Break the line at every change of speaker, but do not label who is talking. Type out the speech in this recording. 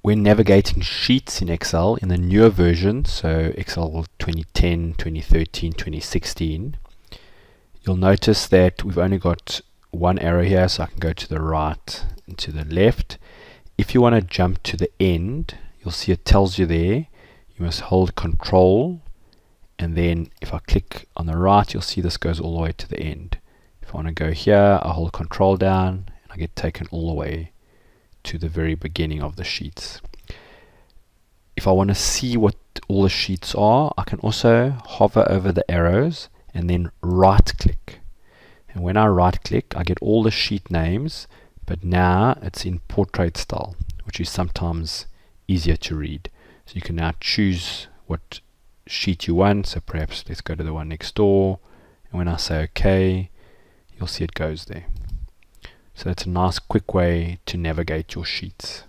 When navigating sheets in Excel in the newer version, so Excel 2010, 2013, 2016, you'll notice that we've only got one arrow here, so I can go to the right and to the left. If you want to jump to the end, you'll see it tells you there, you must hold Control, and then if I click on the right, you'll see this goes all the way to the end. If I want to go here, I hold Control down, and I get taken all the way to the very beginning of the sheets. If I want to see what all the sheets are, I can also hover over the arrows and then right click. And when I right click, I get all the sheet names, but now it's in portrait style, which is sometimes easier to read. So you can now choose what sheet you want. So perhaps let's go to the one next door. And when I say OK, you'll see it goes there. So that's a nice quick way to navigate your sheets.